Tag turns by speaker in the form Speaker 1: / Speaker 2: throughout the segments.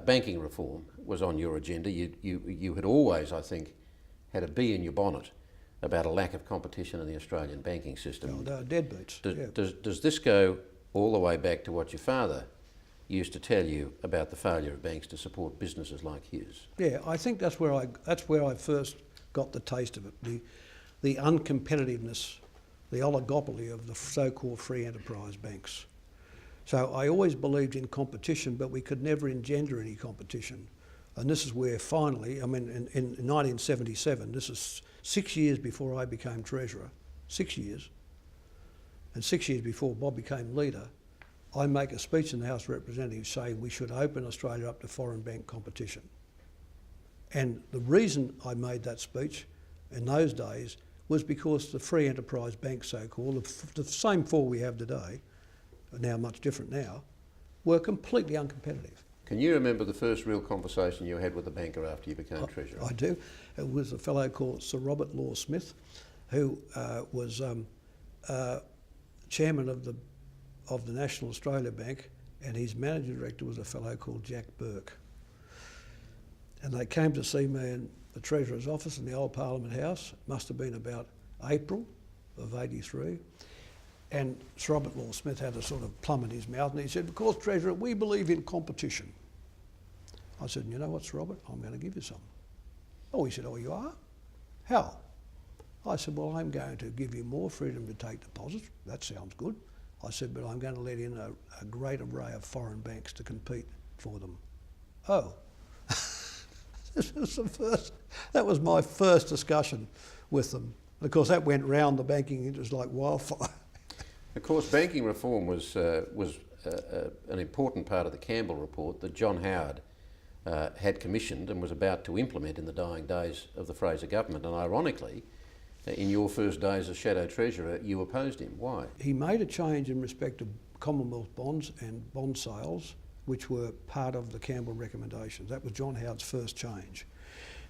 Speaker 1: banking reform was on your agenda. You had always, I think, had a bee in your bonnet about a lack of competition in the Australian banking system.
Speaker 2: Well, they're deadbeats.
Speaker 1: Does this go all the way back to what your father used to tell you about the failure of banks to support businesses like his?
Speaker 2: Yeah, I think that's where I first got the taste of it. The uncompetitiveness, the oligopoly of the so-called free enterprise banks. So I always believed in competition, but we could never engender any competition. And this is where finally, I mean, in 1977, this is 6 years before I became Treasurer, 6 years, and 6 years before Bob became leader, I make a speech in the House of Representatives saying we should open Australia up to foreign bank competition. And the reason I made that speech in those days was because the free enterprise banks, so-called, the same four we have today, now much different now, were completely uncompetitive.
Speaker 1: Can you remember the first real conversation you had with a banker after you became Treasurer?
Speaker 2: I do. It was a fellow called Sir Robert Law Smith, who was chairman of the National Australia Bank, and his managing director was a fellow called Jack Burke. And they came to see me in the Treasurer's office in the old Parliament House. It must have been about April of '83. And Sir Robert Law Smith had a sort of plum in his mouth, and he said, "Because, Treasurer, we believe in competition." I said, "You know what, Sir Robert, I'm going to give you some." Oh, he said, "Oh, you are? How?" I said, "Well, I'm going to give you more freedom to take deposits." "That sounds good." I said, "But I'm going to let in a great array of foreign banks to compete for them." Oh. That was my first discussion with them. And of course, that went round the banking industry like wildfire.
Speaker 1: Of course, banking reform was an important part of the Campbell report that John Howard had commissioned and was about to implement in the dying days of the Fraser government. And ironically, in your first days as Shadow Treasurer, you opposed him. Why?
Speaker 2: He made a change in respect of Commonwealth bonds and bond sales, which were part of the Campbell recommendations. That was John Howard's first change.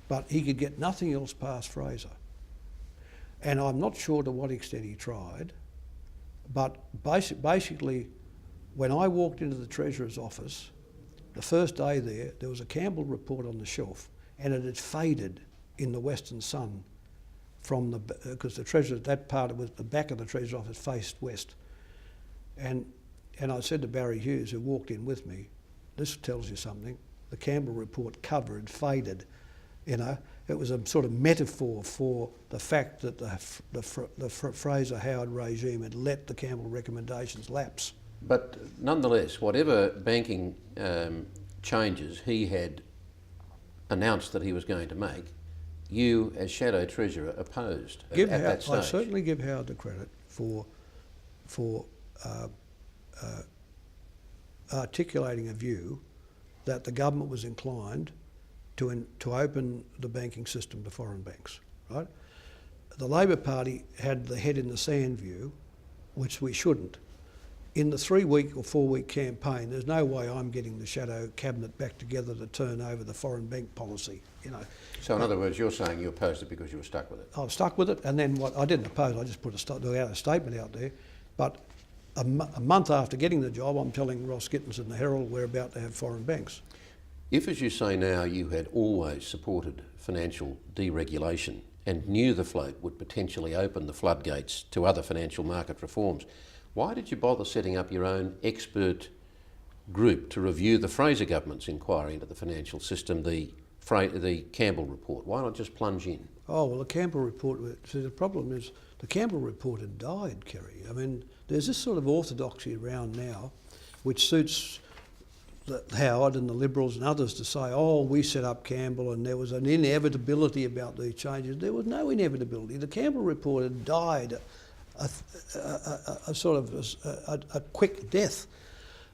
Speaker 2: But he could get nothing else past Fraser. And I'm not sure to what extent he tried, but basically, when I walked into the Treasurer's office, the first day there was a Campbell report on the shelf, and it had faded in the Western Sun from because the Treasurer, that part of it, the back of the Treasurer's office faced west. And I said to Barry Hughes, who walked in with me, "This tells you something. The Campbell report cover had faded." You know, it was a sort of metaphor for the fact that the Fraser-Howard regime had let the Campbell recommendations lapse.
Speaker 1: But nonetheless, whatever banking changes he had announced that he was going to make, you, as Shadow Treasurer, opposed at that stage.
Speaker 2: I certainly give Howard the credit for articulating a view that the government was inclined to open the banking system to foreign banks, right? The Labor Party had the head in the sand view, which we shouldn't. In the 3-week or 4-week campaign, there's no way I'm getting the Shadow Cabinet back together to turn over the foreign bank policy, you know.
Speaker 1: So in other words, you're saying you opposed it because you were stuck with it?
Speaker 2: I was stuck with it, and then what I didn't oppose, I just put a statement out there. But a month after getting the job, I'm telling Ross Gittins and the Herald we're about to have foreign banks.
Speaker 1: If, as you say now, you had always supported financial deregulation and knew the float would potentially open the floodgates to other financial market reforms, why did you bother setting up your own expert group to review the Fraser government's inquiry into the financial system, the Campbell report? Why not just plunge in?
Speaker 2: Oh, well, the Campbell report, see, the problem is the Campbell report had died, Kerry. I mean, there's this sort of orthodoxy around now which suits Howard and the Liberals and others to say, oh, we set up Campbell and there was an inevitability about these changes. There was no inevitability. The Campbell report had died a sort of a quick death.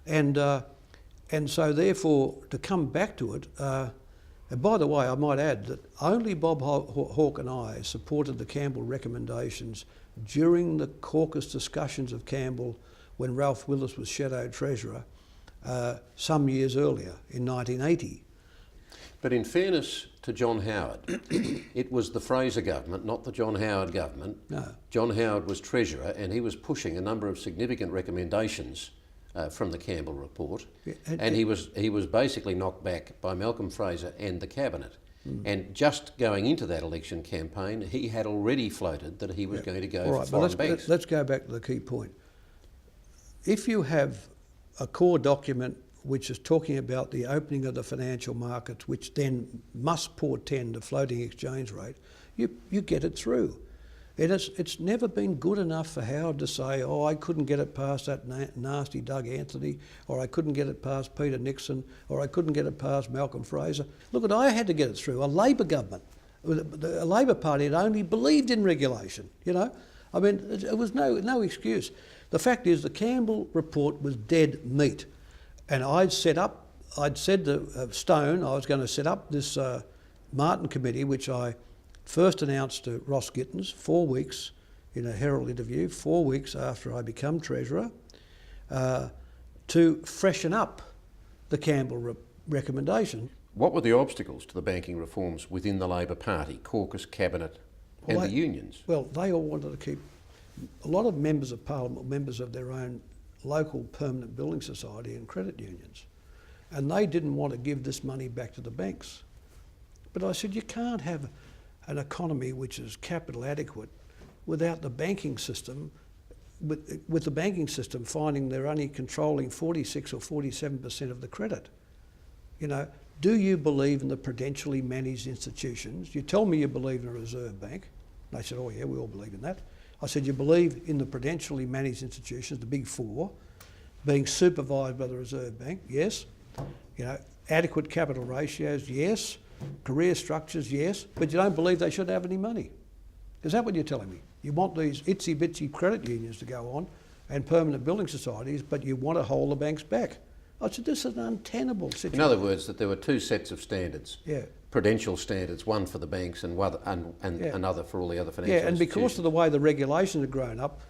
Speaker 2: And so therefore, to come back to it, and by the way, I might add that only Bob Hawke and I supported the Campbell recommendations during the caucus discussions of Campbell when Ralph Willis was Shadow Treasurer some years earlier, in 1980.
Speaker 1: But in fairness to John Howard, it was the Fraser government, not the John Howard government.
Speaker 2: No.
Speaker 1: John Howard was Treasurer and he was pushing a number of significant recommendations from the Campbell report,
Speaker 2: Yeah,
Speaker 1: and he was basically knocked back by Malcolm Fraser and the cabinet. And just going into that election campaign, he had already floated that he was going to go
Speaker 2: All
Speaker 1: for
Speaker 2: right,
Speaker 1: foreign
Speaker 2: but
Speaker 1: banks.
Speaker 2: let's go back to the key point. If you have a core document which is talking about the opening of the financial markets, which then must portend a floating exchange rate, you get it through. It's never been good enough for Howard to say, oh, I couldn't get it past that nasty Doug Anthony, or I couldn't get it past Peter Nixon, or I couldn't get it past Malcolm Fraser. Look, I had to get it through. A Labor government, a Labor Party had only believed in regulation, you know. I mean, it was no excuse. The fact is the Campbell report was dead meat. And I'd said to Stone I was going to set up this Martin committee, which I first announced to Ross Gittins 4 weeks in a Herald interview, 4 weeks after I become Treasurer, to freshen up the Campbell recommendation.
Speaker 1: What were the obstacles to the banking reforms within the Labor Party, caucus, cabinet and the unions?
Speaker 2: Well, they all wanted to keep... A lot of members of Parliament were members of their own local permanent building society and credit unions. And they didn't want to give this money back to the banks. But I said, you can't have an economy which is capital adequate without the banking system, with the banking system finding they're only controlling 46 or 47% of the credit. You know, do you believe in the prudentially managed institutions? You tell me you believe in a Reserve Bank. And they said, oh yeah, we all believe in that. I said, you believe in the prudentially managed institutions, the big four, being supervised by the Reserve Bank? Yes. You know, adequate capital ratios? Yes. Career structures? Yes. But you don't believe they should have any money? Is that what you're telling me? You want these itsy-bitsy credit unions to go on and permanent building societies, but you want to hold the banks back? I said, this is an untenable situation.
Speaker 1: In other words, that there were two sets of standards.
Speaker 2: Yeah.
Speaker 1: Prudential standards, one for the banks and another for all the other financial
Speaker 2: institutions. Because of the way the regulations have grown up,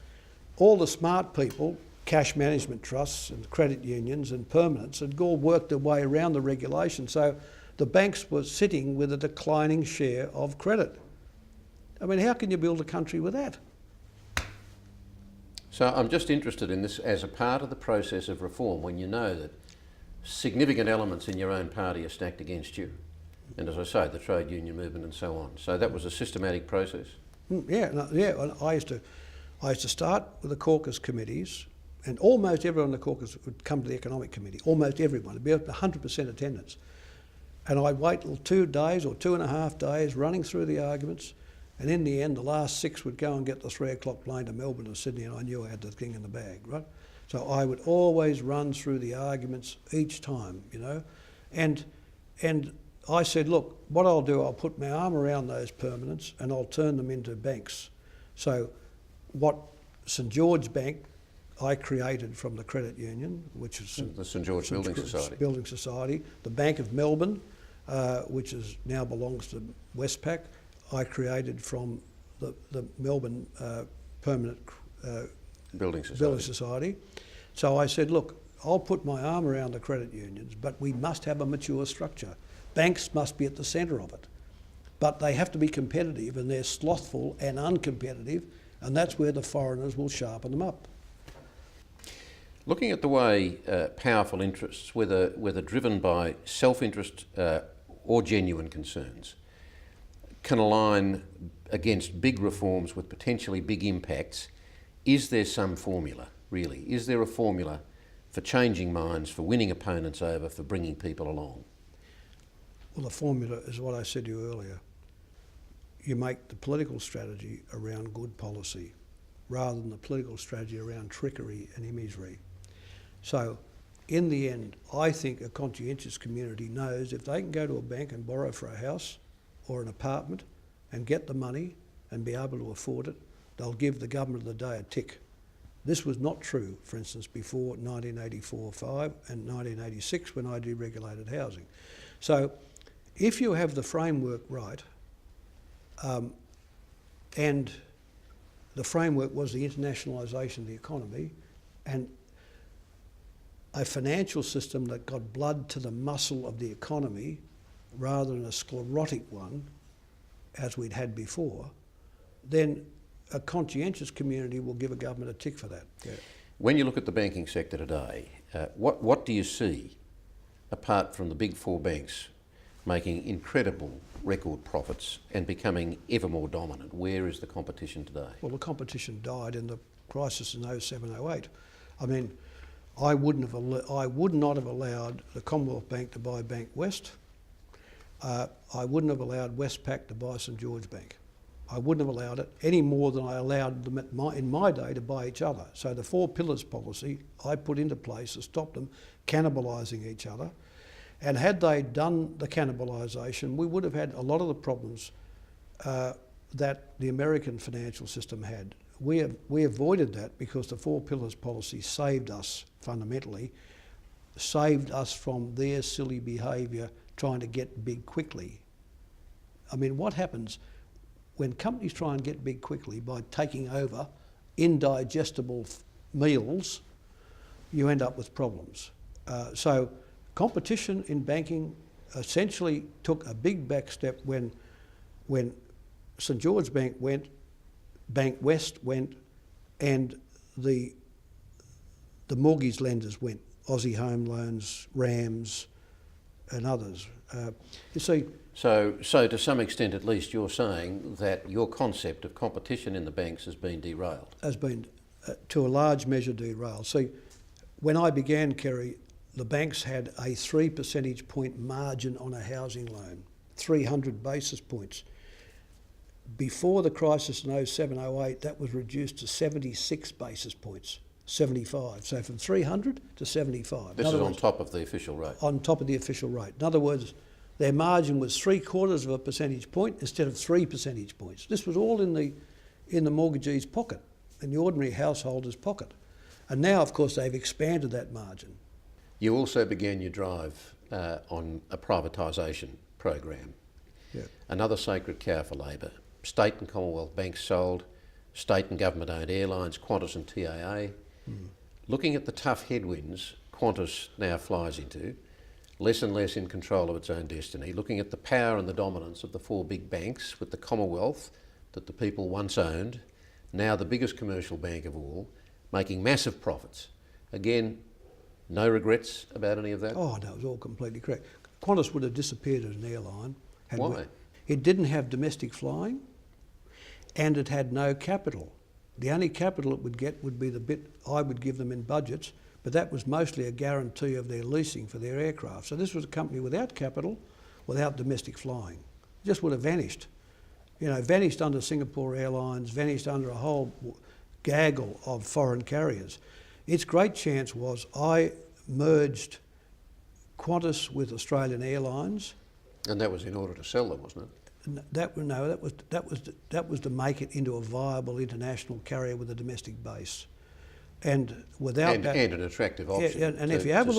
Speaker 2: all the smart people, cash management trusts and credit unions and permanents, had all worked their way around the regulation. So the banks were sitting with a declining share of credit. I mean, how can you build a country with that?
Speaker 1: So I'm just interested in this as a part of the process of reform, when you know that significant elements in your own party are stacked against you. And as I say, the trade union movement and so on. So that was a systematic process?
Speaker 2: Yeah. I used to start with the caucus committees, and almost everyone in the caucus would come to the economic committee, almost everyone. It'd be 100% attendance. And I'd wait till 2 days or 2.5 days running through the arguments, and in the end, the last 6 would go and get the 3 o'clock plane to Melbourne or Sydney, and I knew I had the thing in the bag, right? So I would always run through the arguments each time, you know, and I said, look, what I'll do, I'll put my arm around those permanents and I'll turn them into banks. So what St George Bank I created from the credit union, which is
Speaker 1: the St George Building Society.
Speaker 2: The Bank of Melbourne, which now belongs to Westpac, I created from the Melbourne Permanent
Speaker 1: Building
Speaker 2: Society. So I said, look, I'll put my arm around the credit unions, but we must have a mature structure. Banks must be at the centre of it, but they have to be competitive, and they're slothful and uncompetitive, and that's where the foreigners will sharpen them up.
Speaker 1: Looking at the way powerful interests, whether driven by self-interest or genuine concerns, can align against big reforms with potentially big impacts, is there some formula, really? Is there a formula for changing minds, for winning opponents over, for bringing people along?
Speaker 2: Well, the formula is what I said to you earlier. You make the political strategy around good policy rather than the political strategy around trickery and imagery. So, in the end, I think a conscientious community knows if they can go to a bank and borrow for a house or an apartment and get the money and be able to afford it, they'll give the government of the day a tick. This was not true, for instance, before 1984-5 and 1986 when I deregulated housing. So, if you have the framework right, and the framework was the internationalisation of the economy and a financial system that got blood to the muscle of the economy rather than a sclerotic one, as we'd had before, then a conscientious community will give a government a tick for that. Yeah.
Speaker 1: When you look at the banking sector today, what do you see, apart from the big four banks making incredible record profits and becoming ever more dominant? Where is the competition today?
Speaker 2: Well, the competition died in the crisis in 07-08. I mean, I would not have allowed the Commonwealth Bank to buy Bank West. I wouldn't have allowed Westpac to buy St George Bank. I wouldn't have allowed it any more than I allowed them in my day to buy each other. So the four pillars policy I put into place to stop them cannibalising each other. And had they done the cannibalisation, we would have had a lot of the problems that the American financial system had. We avoided that because the four pillars policy saved us fundamentally, saved us from their silly behaviour trying to get big quickly. I mean, what happens when companies try and get big quickly by taking over indigestible meals? You end up with problems. So competition in banking essentially took a big back step when St George Bank went, Bank West went, and the mortgage lenders went, Aussie Home Loans, RAMS and others. You see,
Speaker 1: So to some extent at least, you're saying that your concept of competition in the banks has been derailed.
Speaker 2: Has been to a large measure derailed. See, when I began, Kerry, the banks had a 3 percentage point margin on a housing loan, 300 basis points. Before the crisis in 07-08, that was reduced to 76 basis points, 75. So from 300 to 75.
Speaker 1: This is on top of the official rate.
Speaker 2: On top of the official rate. In other words, their margin was 3/4 of a percentage point instead of 3 percentage points. This was all in the mortgagee's pocket, in the ordinary householder's pocket. And now, of course, they've expanded that margin.
Speaker 1: You also began your drive on a privatisation program.
Speaker 2: Yeah.
Speaker 1: Another sacred cow for Labor. State and Commonwealth banks sold, state and government-owned airlines, Qantas and TAA. Looking at the tough headwinds Qantas now flies into, less and less in control of its own destiny, looking at the power and the dominance of the four big banks with the Commonwealth that the people once owned, now the biggest commercial bank of all, making massive profits. Again, no regrets about any of that?
Speaker 2: Oh, no, it was all completely correct. Qantas would have disappeared as an airline.
Speaker 1: Why?
Speaker 2: It didn't have domestic flying and it had no capital. The only capital it would get would be the bit I would give them in budgets, but that was mostly a guarantee of their leasing for their aircraft. So this was a company without capital, without domestic flying. It just would have vanished. You know, vanished under Singapore Airlines, vanished under a whole gaggle of foreign carriers. Its great chance was I merged Qantas with Australian Airlines.
Speaker 1: And that was in order to sell them, wasn't it?
Speaker 2: That was to make it into a viable international carrier with a domestic base. And without that,
Speaker 1: and an attractive option.
Speaker 2: Yeah, and if you have a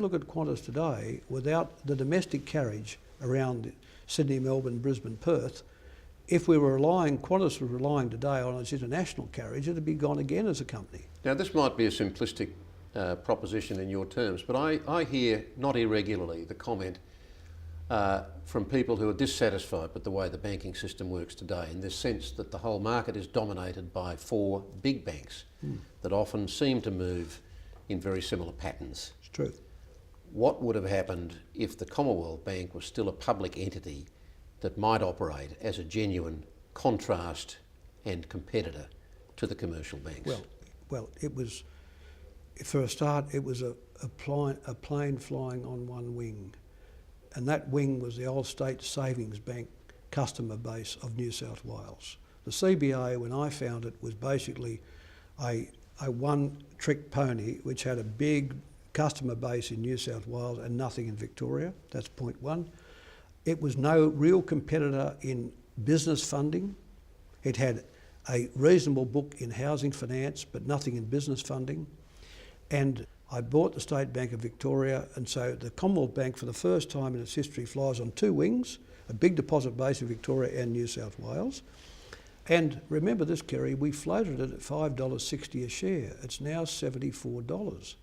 Speaker 2: look at Qantas today, without the domestic carriage around Sydney, Melbourne, Brisbane, Perth, if we were Qantas was relying today on its international carriage, it'd be gone again as a company.
Speaker 1: Now this might be a simplistic proposition in your terms, but I hear not irregularly the comment from people who are dissatisfied with the way the banking system works today, in this sense that the whole market is dominated by four big banks that often seem to move in very similar patterns.
Speaker 2: It's true.
Speaker 1: What would have happened if the Commonwealth Bank was still a public entity that might operate as a genuine contrast and competitor to the commercial banks?
Speaker 2: Well, it was, for a start, it was a plane flying on one wing. And that wing was the old State Savings Bank customer base of New South Wales. The CBA, when I found it, was basically a one-trick pony which had a big customer base in New South Wales and nothing in Victoria. That's point one. It was no real competitor in business funding. It had a reasonable book in housing finance, but nothing in business funding. And I bought the State Bank of Victoria, and so the Commonwealth Bank, for the first time in its history, flies on two wings, a big deposit base in Victoria and New South Wales. And remember this, Kerry, we floated it at $5.60 a share. It's now $74.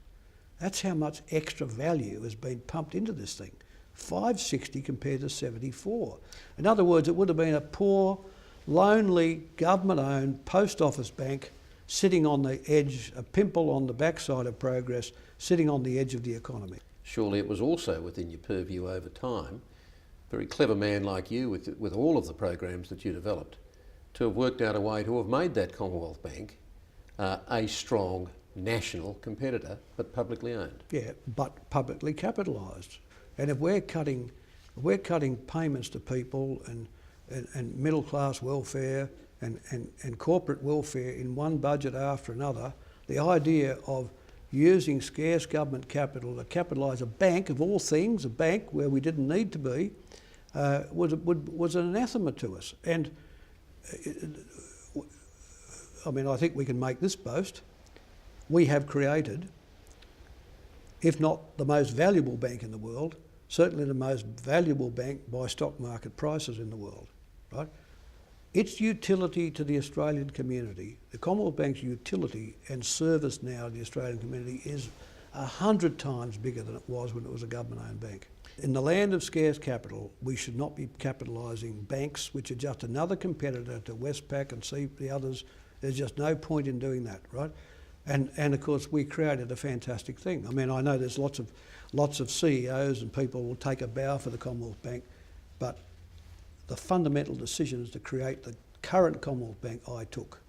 Speaker 2: That's how much extra value has been pumped into this thing. $5.60 compared to $74. In other words, it would have been a poor, lonely, government-owned post office bank sitting on the edge, a pimple on the backside of progress, sitting on the edge of the economy.
Speaker 1: Surely it was also within your purview over time, very clever man like you with all of the programs that you developed, to have worked out a way to have made that Commonwealth Bank a strong national competitor, but publicly owned.
Speaker 2: Yeah, but publicly capitalised. And if we're cutting payments to people and middle class welfare and corporate welfare in one budget after another, the idea of using scarce government capital to capitalise a bank, of all things, a bank where we didn't need to be, was an anathema to us. And I mean, I think we can make this boast. We have created, if not the most valuable bank in the world, certainly the most valuable bank by stock market prices in the world, right? Its utility to the Australian community, the Commonwealth Bank's utility and service now to the Australian community is 100 times bigger than it was when it was a government-owned bank. In the land of scarce capital, we should not be capitalising banks, which are just another competitor to Westpac and see the others. There's just no point in doing that, right? And of course, we created a fantastic thing. I mean, I know there's lots of CEOs and people will take a bow for the Commonwealth Bank, but the fundamental decisions to create the current Commonwealth Bank I took.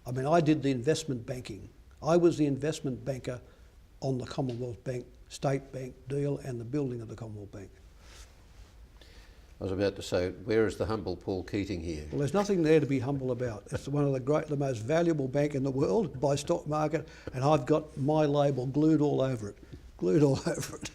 Speaker 2: I mean, I did the investment banking. I was the investment banker on the Commonwealth Bank, State Bank deal and the building of the Commonwealth Bank.
Speaker 1: I was about to say, where is the humble Paul Keating here?
Speaker 2: Well, there's nothing there to be humble about. It's one of the most valuable bank in the world by stock market, and I've got my label glued all over it.